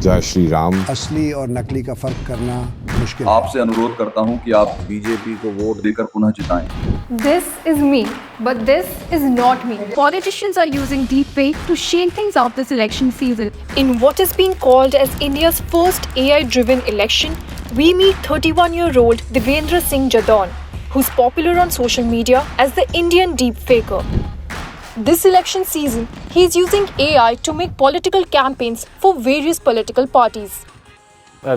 जय श्री राम। असली और नकली का फर्क करना मुश्किल है। आपसे अनुरोध करता हूं कि आप बीजेपी को वोट देकर पुनः जिताएं। This is me, but this is not me. Politicians are using deepfake to shake things up this election season. In what is being called as India's first AI-driven election, we meet 31-year-old Devendra Singh Jadon, who's popular on social media as the Indian deepfaker. This election season, he is using AI to make political campaigns for various political parties.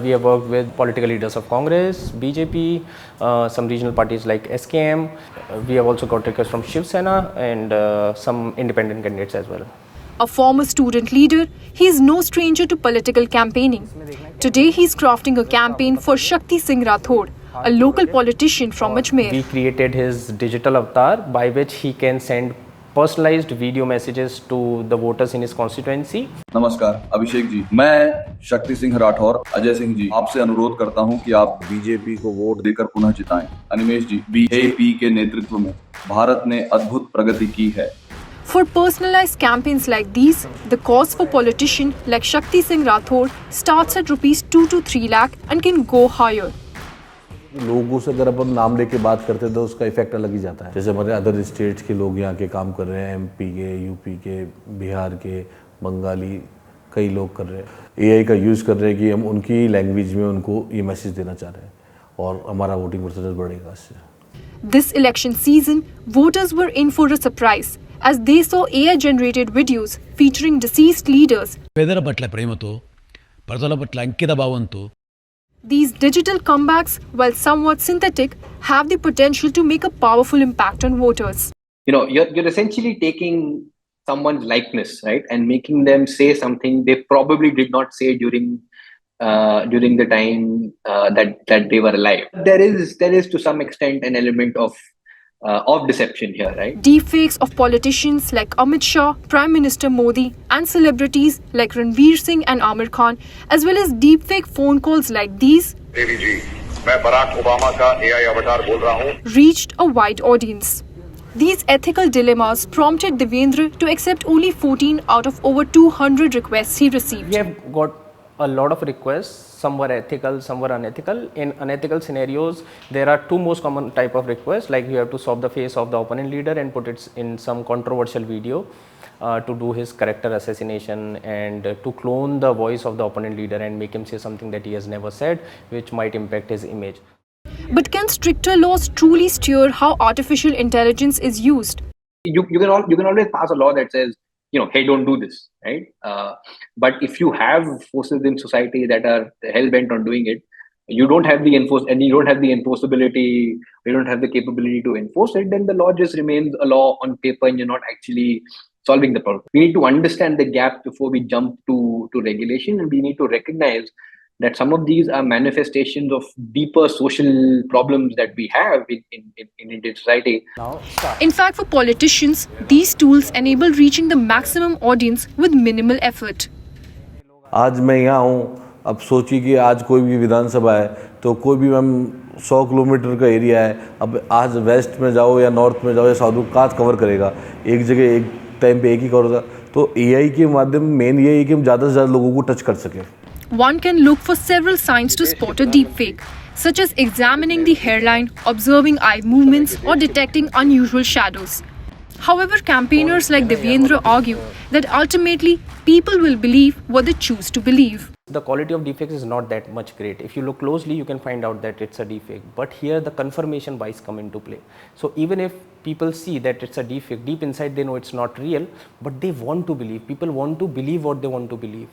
We have worked with political leaders of Congress, BJP, some regional parties like SKM. We have also got requests from Shiv Sena and some independent candidates as well. A former student leader, he is no stranger to political campaigning. Today, he is crafting a campaign for Shakti Singh Rathod, a local politician from Ajmer. We created his digital avatar by which he can send personalized video messages to the voters in his constituency. नमस्कार अभिषेक जी, मैं शक्ति सिंह राठौर अजय सिंह जी आपसे अनुरोध करता हूं कि आप BJP को vote देकर पुनः जिताएं। अनिमेश जी, बीजेपी के नेतृत्व में भारत ने अद्भुत प्रगति की है। For personalized campaigns like these, the cost for politician like Shakti Singh Rathod starts at rupees 2 to 3 lakh and can go higher. लोगों से अगर अपन नाम लेके बात करते हैं तो उसका इफेक्ट अलग ही जाता है। जैसे हमारे अदर स्टेट्स के लोग यहाँ के काम कर रहे हैं, एमपी के, यूपी के, बिहार के, बंगाली कई लोग कर रहे हैं। एआई का यूज़ कर रहे हैं कि हम उनकी लैंग्वेज में उनको ये मैसेज देना चाह रहे हैं और हमारा वोटिंग परसेंटेज बढ़ेगा इससे। This election season, voters were in for a surprise as they saw AI-generated videos featuring deceased leaders. పేదల పట్ల ప్రేమతో ప్రజల పట్ల అంకిత భావంతో These digital comebacks, while somewhat synthetic, have the potential to make a powerful impact on voters. You know, you're essentially taking someone's likeness, right, and making them say something they probably did not say during the time that they were alive. There is to some extent an element of deception here, right? Deepfakes of politicians like Amit Shah, Prime Minister Modi, and celebrities like Ranveer Singh and Amir Khan, as well as deepfake phone calls like these, देवी जी, मैं Barack Obama का AI अवतार बोल रहा हूँ, reached a wide audience. These ethical dilemmas prompted Devendra to accept only 14 out of over 200 requests he received. We have got a lot of requests. Some were ethical, some were unethical. In unethical scenarios, there are two most common type of requests, like you have to swap the face of the opponent leader and put it in some controversial video to do his character assassination and to clone the voice of the opponent leader and make him say something that he has never said, which might impact his image. But can stricter laws truly steer how artificial intelligence is used? You can always pass a law that says, you know, hey, don't do this, right? But if you have forces in society that are hell bent on doing it, you don't have the enforceability, you don't have the capability to enforce it, then the law just remains a law on paper and you're not actually solving the problem. We need to understand the gap before we jump to regulation, and we need to recognize that some of these are manifestations of deeper social problems that we have in Indian society. In fact, for politicians, these tools enable reaching the maximum audience with minimal effort. आज मैं यहाँ हूँ, अब सोचिए कि आज कोई भी विधानसभा है तो कोई भी हम 100 किलोमीटर का एरिया है, अब आज वेस्ट में जाओ या नॉर्थ में जाओ या साउथ में कहाँ कवर करेगा, एक जगह एक टाइम पे एक ही कवर होगा। तो एआई के माध्यम मेन ये है कि हम ज़्यादा से ज़्यादा लोगों को टच कर सकें। One can look for several signs to spot a deepfake, such as examining the hairline, observing eye movements, or detecting unusual shadows. However, campaigners like Devendra argue that ultimately people will believe what they choose to believe. The quality of deepfakes is not that much great. If you look closely, you can find out that it's a deepfake. But here the confirmation bias come into play. So even if people see that it's a deepfake, deep inside they know it's not real, but they want to believe. People want to believe what they want to believe.